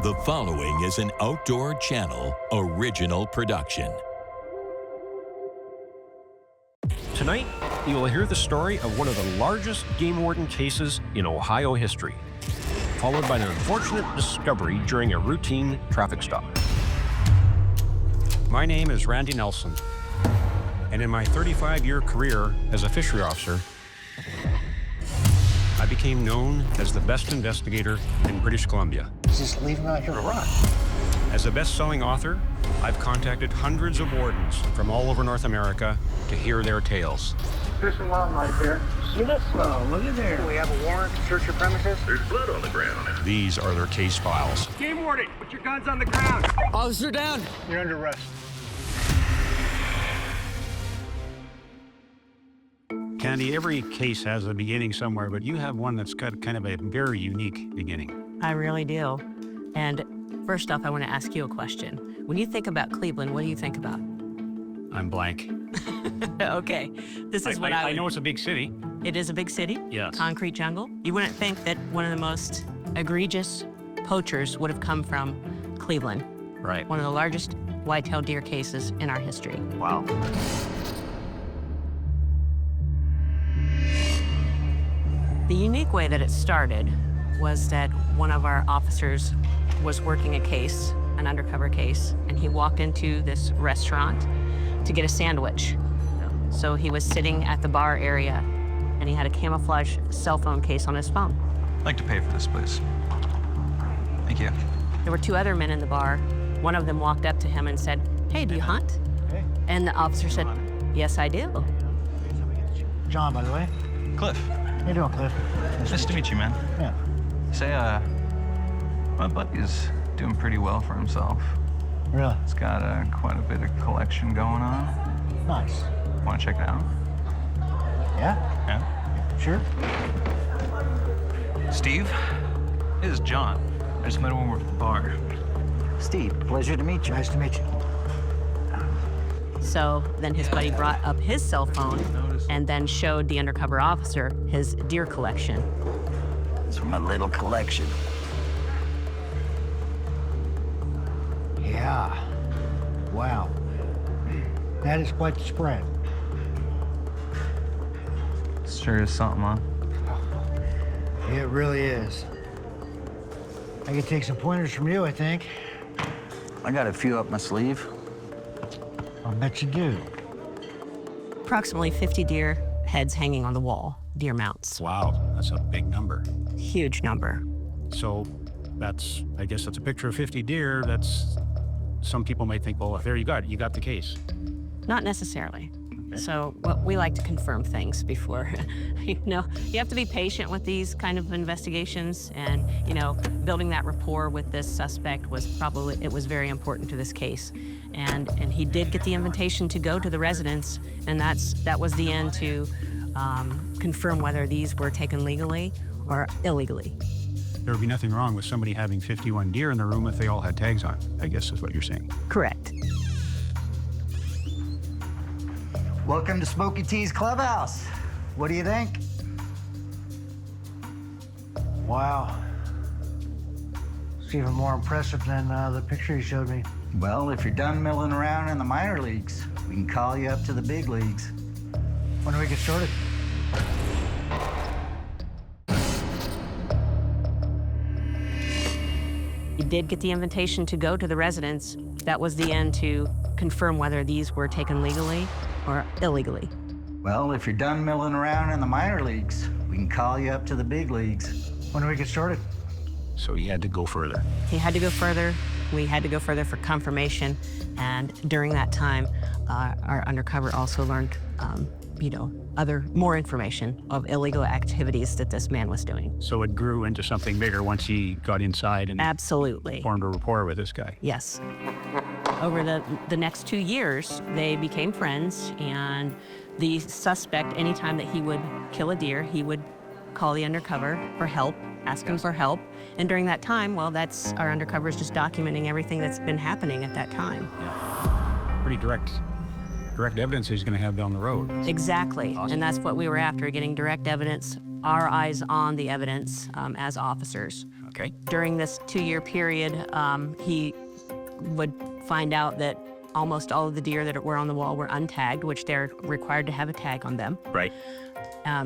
The following is an Outdoor Channel original production. Tonight, you will hear the story of one of the largest game warden cases in Ohio history, followed by an unfortunate discovery during a routine traffic stop. My name is Randy Nelson, and in my 35-year career as a fishery officer, I became known as the best investigator in British Columbia. Just leave him out here to rot. As a best-selling author, I've contacted hundreds of wardens from all over North America to hear their tales. Fish and wildlife here. See this? Oh, look at there. We have a warrant to search your premises. There's blood on the ground. These are their case files. Game warden, put your guns on the ground. Officer down. You're under arrest. Candy, every case has a beginning somewhere, but you have one that's got kind of a very unique beginning. I really do. And first off, I want to ask you a question. When you think about Cleveland, what do you think about? I'm blank. Okay, this is what I know it's a big city. It is a big city. Yes. Concrete jungle. You wouldn't think that one of the most egregious poachers would have come from Cleveland. Right. One of the largest white-tailed deer cases in our history. Wow. The unique way that it started was that one of our officers was working a case, an undercover case, and he walked into this restaurant to get a sandwich. So he was sitting at the bar area, and he had a camouflage cell phone case on his phone. I'd like to pay for this, please. Thank you. There were two other men in the bar. One of them walked up to him and said, "Hey, do you hunt?" Hey. And the officer said, "Yes, I do." John, by the way. Cliff. How you doing, Cliff? Nice to meet you, man. Yeah. Say, my buddy's doing pretty well for himself. Really? He's got quite a bit of collection going on. Nice. Want to check it out? Yeah? Yeah. Sure. Steve? This is John. I just met him when we were at the bar. Steve, pleasure to meet you. Nice to meet you. So then his buddy brought up his cell phone and then showed the undercover officer his deer collection. It's from a little collection. Yeah. Wow. That is quite the spread. Sure is something, huh? It really is. I could take some pointers from you, I think. I got a few up my sleeve. I'll bet you do. Approximately 50 deer heads hanging on the wall, deer mounts. Wow, that's a big number. Huge number. So I guess that's a picture of 50 deer. Some people might think, well, there you got it. You got the case. Not necessarily. Okay. So we like to confirm things before, you have to be patient with these kind of investigations, and, building that rapport with this suspect was very important to this case. And he did get the invitation to go to the residence, and that was the end to confirm whether these were taken legally or illegally. There would be nothing wrong with somebody having 51 deer in the room if they all had tags on, I guess is what you're saying. Correct. Welcome to Smoky T's Clubhouse. What do you think? Wow. It's even more impressive than the picture you showed me. Well, if you're done milling around in the minor leagues, we can call you up to the big leagues. When do we get started? He did get the invitation to go to the residence. That was the end to confirm whether these were taken legally or illegally. Well, if you're done milling around in the minor leagues, we can call you up to the big leagues. When do we get started? So he had to go further. He had to go further. We had to go further for confirmation. And during that time, our undercover also learned, more information of illegal activities that this man was doing. So it grew into something bigger once he got inside and Absolutely. formed a rapport with this guy. Yes. Over the next 2 years, they became friends, and the suspect, anytime that he would kill a deer, he would call the undercover for help, ask him for help. And during that time, that's our undercover is just documenting everything that's been happening at that time. Yeah. Pretty direct evidence he's going to have down the road. Exactly. Awesome. And that's what we were after, getting direct evidence, our eyes on the evidence as officers. Okay. During this 2-year period, he would find out that almost all of the deer that were on the wall were untagged, which they're required to have a tag on them. Right.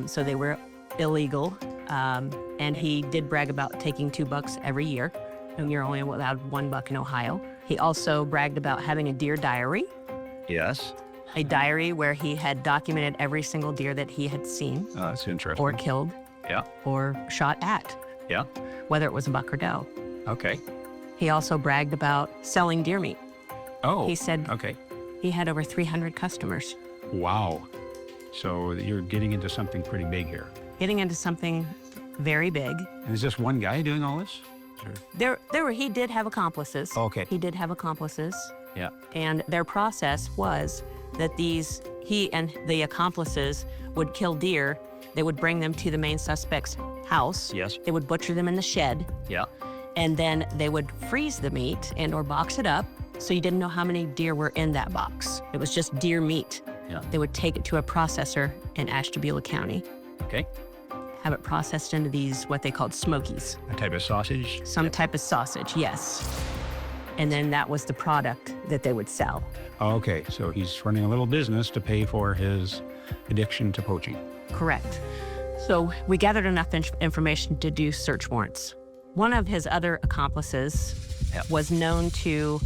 So they were illegal. And he did brag about taking 2 bucks every year. And you're only allowed 1 buck in Ohio. He also bragged about having a deer diary, Yes. a diary where he had documented every single deer that he had seen Oh, that's interesting. or killed Yeah. or shot at, Yeah. whether it was a buck or doe. Okay. He also bragged about selling deer meat. Oh. He said Okay. he had over 300 customers. Wow. So you're getting into something pretty big here. Getting into something very big. And is this one guy doing all this? Or- He did have accomplices. Okay. He did have accomplices. Yeah. And their process was that he and the accomplices would kill deer. They would bring them to the main suspect's house. Yes. They would butcher them in the shed. Yeah. And then they would freeze the meat or box it up. So you didn't know how many deer were in that box. It was just deer meat. Yeah. They would take it to a processor in Ashtabula County, Okay. have it processed into these, what they called smokies. A type of sausage? Some type of sausage, yes. And then that was the product that they would sell. Oh, okay. So he's running a little business to pay for his addiction to poaching. Correct. So we gathered enough information to do search warrants. One of his other accomplices was known to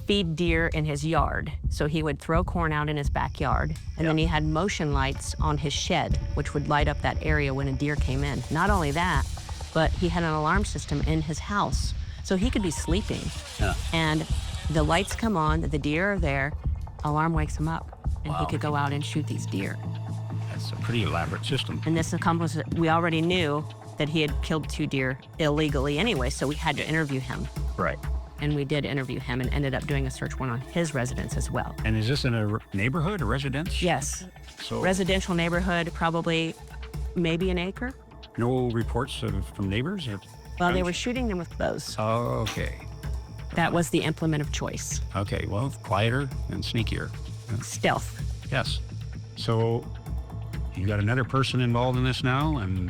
feed deer in his yard. So he would throw corn out in his backyard, and then he had motion lights on his shed, which would light up that area when a deer came in. Not only that, but he had an alarm system in his house. So he could be sleeping, and the lights come on, the deer are there, alarm wakes him up, and he could go out and shoot these deer. That's a pretty elaborate system. And this accomplice, we already knew that he had killed 2 deer illegally anyway, so we had to interview him. Right. And we did interview him and ended up doing a search warrant on his residence as well. And is this in a neighborhood, a residence? Yes. So Residential neighborhood, probably maybe an acre. no reports from neighbors? Or Well, they were shooting them with bows. Oh, okay. That was the implement of choice. Okay, well, quieter and sneakier. Stealth. Yes. So you got another person involved in this now, and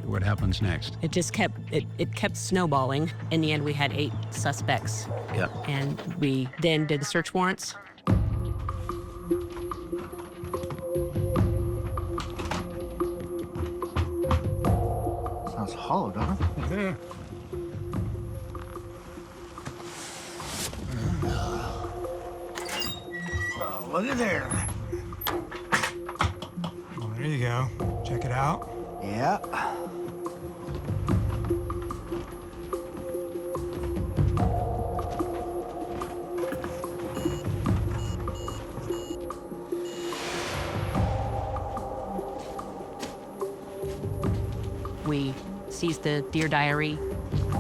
what happens next? It just kept snowballing. In the end, we had 8 suspects. Yeah. And we then did the search warrants. Sounds hollow, don't it? Oh, look at there. Well, there you go. Check it out. Yeah. We seized the deer diary.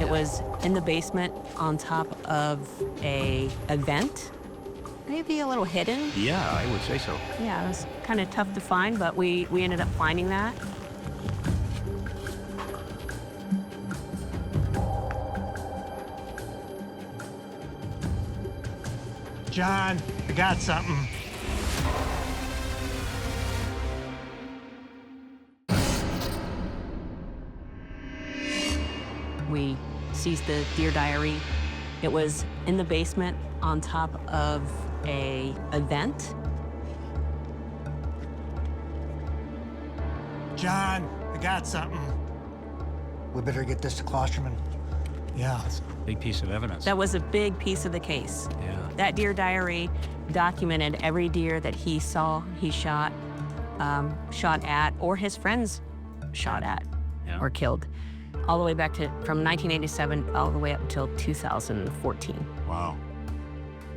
It was in the basement on top of a vent. Maybe a little hidden. Yeah, I would say so. Yeah, it was kind of tough to find, but we ended up finding that. John, I got something. We seized the deer diary. It was in the basement on top of a vent. John, I got something. We better get this to Klosterman. Yeah. Big piece of evidence. That was a big piece of the case. Yeah. That deer diary documented every deer that he saw, he shot at, or his friends shot at Yeah. or killed, all the way back to from 1987 all the way up until 2014. Wow.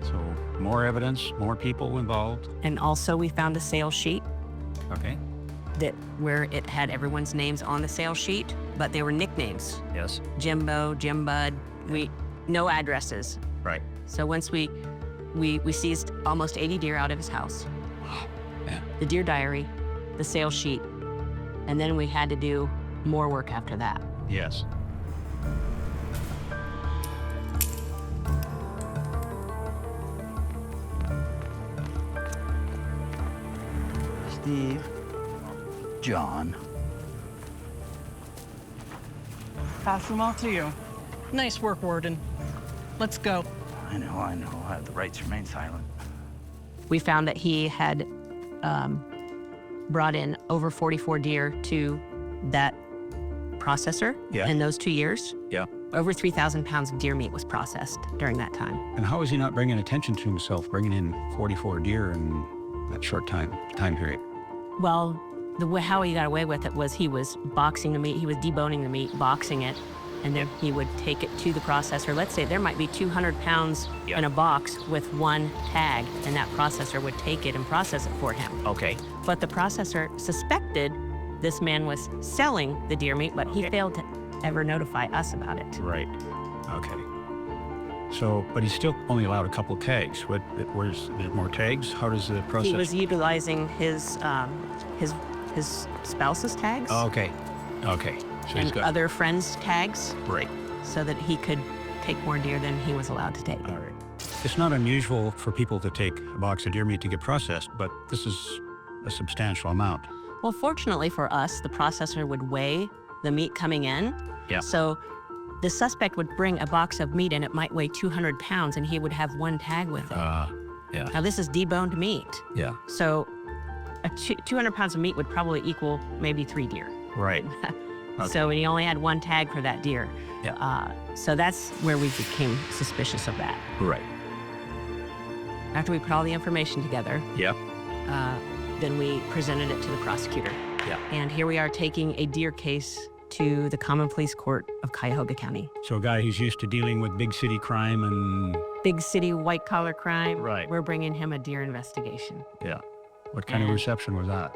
So more evidence, more people involved. And also we found a sales sheet Okay. where it had everyone's names on the sales sheet, but they were nicknames. Yes. Jimbo, Jim Bud, no addresses. Right. So once we seized almost 80 deer out of his house. Wow. Yeah. The deer diary, the sales sheet, and then we had to do more work after that. Yes. Steve. John. Pass them all to you. Nice work, Warden. Let's go. I know. I have the right to remain silent. We found that he had brought in over 44 deer to that processor in those 2 years. Yeah. Over 3,000 pounds of deer meat was processed during that time. And how is he not bringing attention to himself, bringing in 44 deer in that short time period? Well, how he got away with it was he was boxing the meat, he was deboning the meat, boxing it, and then he would take it to the processor. Let's say there might be 200 pounds in a box with one tag, and that processor would take it and process it for him. Okay. But the processor suspected this man was selling the deer meat, but he failed to ever notify us about it. Right. Okay. So, but he's still only allowed a couple tags. Where's there more tags? How does the process? He was utilizing his spouse's tags. Oh, okay. Okay. So he's and got other friends' tags, right. so that he could take more deer than he was allowed to take. All right. It's not unusual for people to take a box of deer meat to get processed, but this is a substantial amount. Well, fortunately for us, the processor would weigh the meat coming in. Yeah. So the suspect would bring a box of meat and it might weigh 200 pounds and he would have one tag with it. Yeah. Now this is deboned meat. Yeah. So 200 pounds of meat would probably equal maybe 3 deer. Right. Okay. So he only had one tag for that deer. Yeah. So that's where we became suspicious of that. Right. After we put all the information together, Yep. then we presented it to the prosecutor. Yeah. And here we are taking a deer case to the Common Police Court of Cuyahoga County. So a guy who's used to dealing with big city crime and... Big city white collar crime. Right. We're bringing him a deer investigation. Yeah. What kind of reception was that?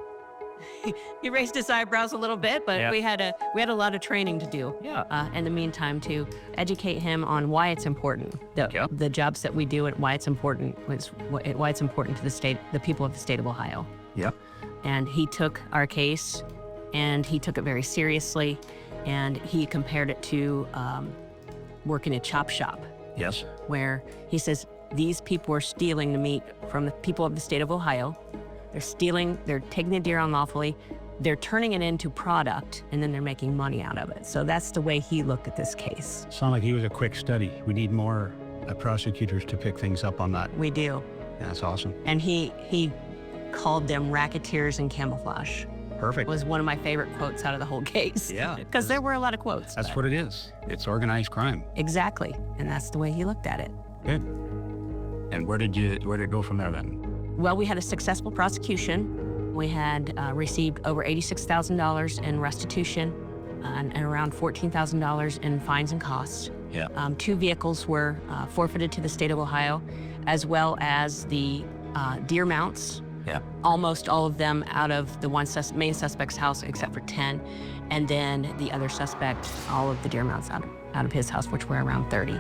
He raised his eyebrows a little bit, but Yeah. we had a lot of training to do. Yeah. In the meantime, to educate him on why it's important, the jobs that we do, and why it's important why it's important to the people of the state of Ohio. Yep. And he took our case, and he took it very seriously, and he compared it to working a chop shop. Yes. Where he says these people are stealing the meat from the people of the state of Ohio. They're taking the deer unlawfully, they're turning it into product, and then they're making money out of it. So that's the way he looked at this case. Sounded like he was a quick study. We need more prosecutors to pick things up on that. We do. That's awesome. And he called them Racketeers and Camouflage. Perfect. Was one of my favorite quotes out of the whole case. Yeah. Because there were a lot of quotes. That's what it is. It's organized crime. Exactly. And that's the way he looked at it. Good. And where did it go from there then? Well, we had a successful prosecution. We had received over $86,000 in restitution and around $14,000 in fines and costs. Yeah. 2 vehicles were forfeited to the state of Ohio, as well as the deer mounts. Yeah. Almost all of them out of the main suspect's house, except for 10. And then the other suspect, all of the deer mounts out of his house, which were around 30.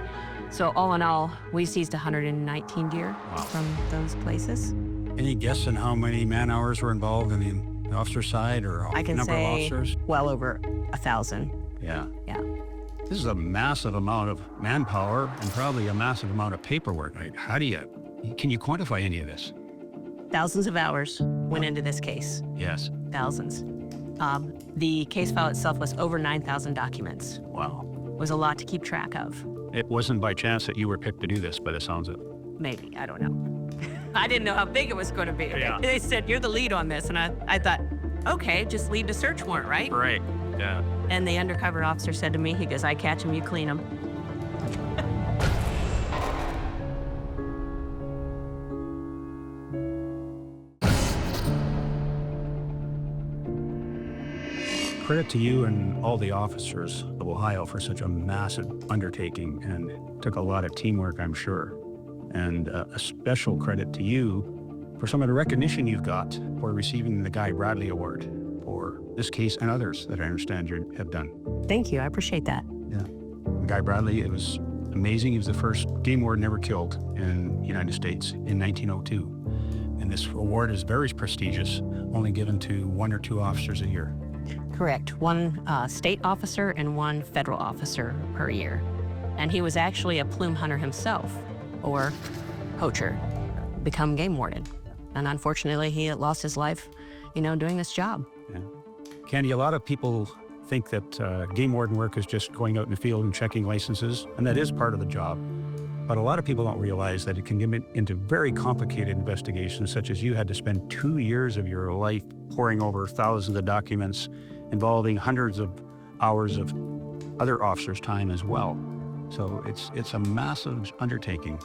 So all in all, we seized 119 deer from those places. Any guess on how many man-hours were involved in the officer side or I can number of say officers? well over 1,000. Yeah. Yeah. This is a massive amount of manpower and probably a massive amount of paperwork. Right? Can you quantify any of this? Thousands of hours went into this case. Yes. Thousands. The case file itself was over 9,000 documents. Wow. It was a lot to keep track of. It wasn't by chance that you were picked to do this, by the sounds of it. Maybe, I don't know. I didn't know how big it was going to be. Yeah. They said, you're the lead on this. And I thought, okay, just lead the search warrant, right? Right, yeah. And the undercover officer said to me, he goes, I catch him, you clean him. Credit to you and all the officers of Ohio for such a massive undertaking, and it took a lot of teamwork, I'm sure. And a special credit to you for some of the recognition you've got for receiving the Guy Bradley Award for this case and others that I understand you have done. Thank you, I appreciate that. Yeah. Guy Bradley, it was amazing. He was the first game warden ever killed in the United States in 1902. And this award is very prestigious, only given to 1 or 2 officers a year. Correct. 1 state officer and 1 federal officer per year. And he was actually a plume hunter himself, or poacher, become game warden. And unfortunately, he lost his life, doing this job. Yeah. Candy, a lot of people think that game warden work is just going out in the field and checking licenses, and that is part of the job. But a lot of people don't realize that it can get into very complicated investigations, such as you had to spend 2 years of your life poring over thousands of documents involving hundreds of hours of other officers' time as well. So it's a massive undertaking.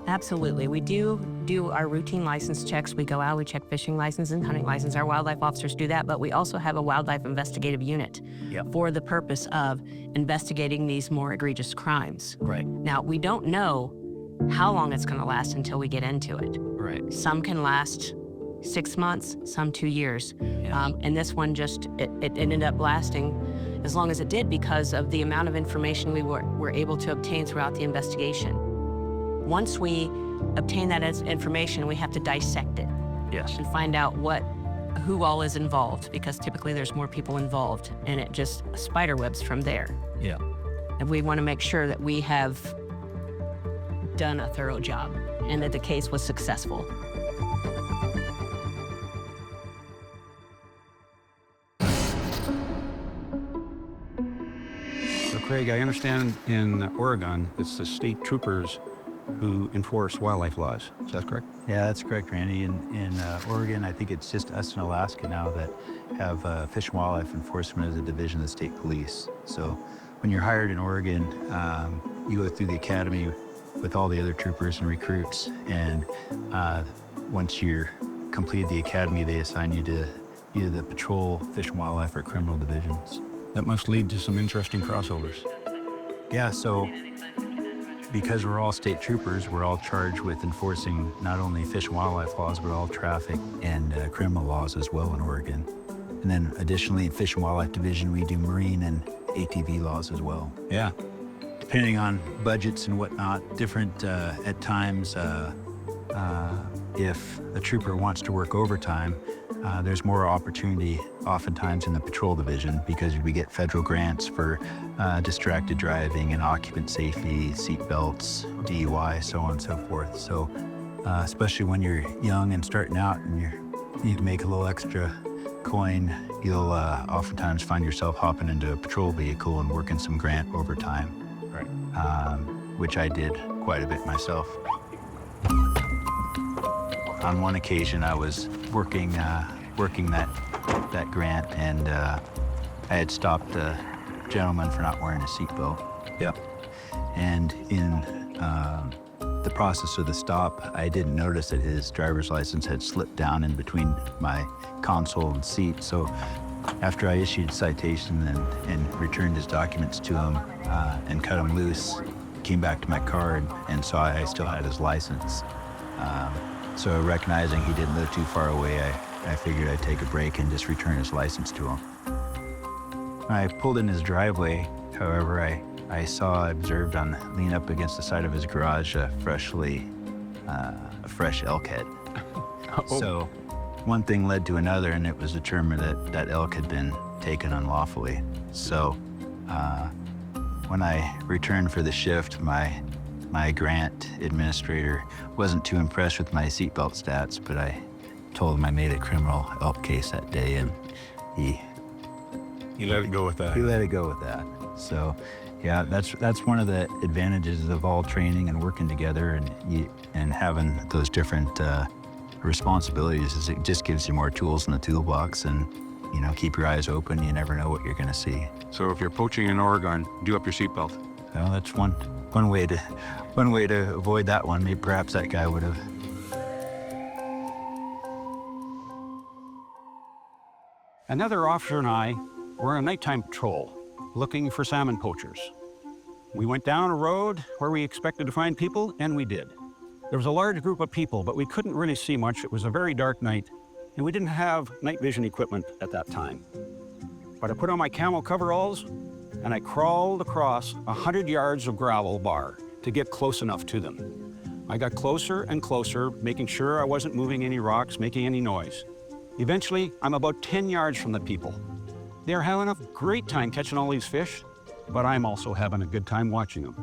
Absolutely. We do our routine license checks. We go out, we check fishing license and hunting license. Our wildlife officers do that, but we also have a wildlife investigative unit for the purpose of investigating these more egregious crimes. Right. Now, we don't know how long it's going to last until we get into it. Right. Some can last 6 months, some 2 years. And this one it ended up lasting as long as it did because of the amount of information we were able to obtain throughout the investigation. Once we obtain that as information, we have to dissect it. Yes. And find out who all is involved, because typically there's more people involved, and it just spiderwebs from there. Yeah. And we want to make sure that we have done a thorough job and that the case was successful. So Craig, I understand in Oregon, it's the state troopers who enforce wildlife laws. Is that correct? Yeah, that's correct, Randy. In Oregon, I think it's just us in Alaska now that have Fish and Wildlife Enforcement as a division of the state police. So when you're hired in Oregon, you go through the academy with all the other troopers and recruits. And once you're completed the academy, they assign you to either the patrol, fish and wildlife, or criminal divisions. That must lead to some interesting crossovers. Yeah, so because we're all state troopers, we're all charged with enforcing not only fish and wildlife laws, but all traffic and criminal laws as well in Oregon. And then additionally, in Fish and Wildlife Division, we do marine and ATV laws as well. Yeah. Depending on budgets and whatnot, different at times, if a trooper wants to work overtime, there's more opportunity oftentimes in the patrol division because we get federal grants for distracted driving and occupant safety, seat belts, DUI, so on and so forth. So especially when you're young and starting out and you need to make a little extra coin, you'll oftentimes find yourself hopping into a patrol vehicle and working some grant overtime, Right. Which I did quite a bit myself. On one occasion, I was working that grant, and I had stopped a gentleman for not wearing a seatbelt. Yep. And in the process of the stop, I didn't notice that his driver's license had slipped down in between my console and seat. So after I issued a citation and returned his documents to him and cut him loose, came back to my car and saw I still had his license. So recognizing he didn't live too far away, I figured I'd take a break and just return his license to him. When I pulled in his driveway, however, I observed leaning up against the side of his garage a fresh elk head. Oh. So one thing led to another, and it was determined that elk had been taken unlawfully. So when I returned for the shift, my grant administrator wasn't too impressed with my seatbelt stats, but I told him I made a criminal elk case that day, and he let it go with that. He let it go with that. So, yeah, that's one of the advantages of all training and working together and having those different responsibilities. Is it just gives you more tools in the toolbox, and keep your eyes open. You never know what you're going to see. So if you're poaching in Oregon, do up your seatbelt. Well, that's one way to avoid that one. Maybe perhaps that guy would have. Another officer and I were on a nighttime patrol looking for salmon poachers. We went down a road where we expected to find people, and we did. There was a large group of people, but we couldn't really see much. It was a very dark night, and we didn't have night vision equipment at that time. But I put on my camo coveralls, and I crawled across 100 yards of gravel bar to get close enough to them. I got closer and closer, making sure I wasn't moving any rocks, making any noise. Eventually, I'm about 10 yards from the people. They're having a great time catching all these fish, but I'm also having a good time watching them.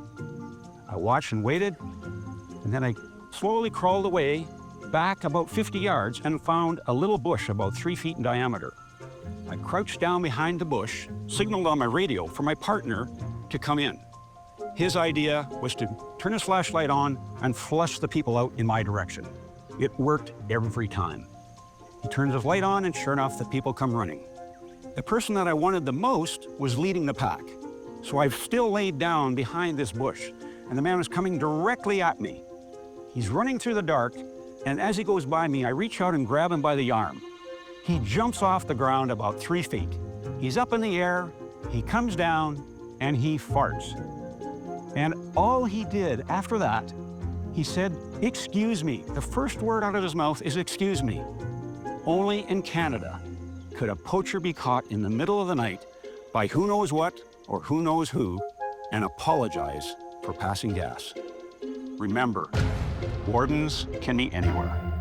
I watched and waited, and then I slowly crawled away back about 50 yards and found a little bush about 3 feet in diameter. I crouched down behind the bush signaled on my radio for my partner to come in. His idea was to turn his flashlight on and flush the people out in my direction. It worked every time. He turns his light on, and sure enough, the people come running. The person that I wanted the most was leading the pack. So I've still laid down behind this bush, and the man was coming directly at me. He's running through the dark, and as he goes by me, I reach out and grab him by the arm. He jumps off the ground about 3 feet. He's up in the air, he comes down, and he farts. And all he did after that, he said, "Excuse me." The first word out of his mouth is "excuse me." Only in Canada could a poacher be caught in the middle of the night by who knows what or who knows who and apologize for passing gas. Remember, wardens can be anywhere.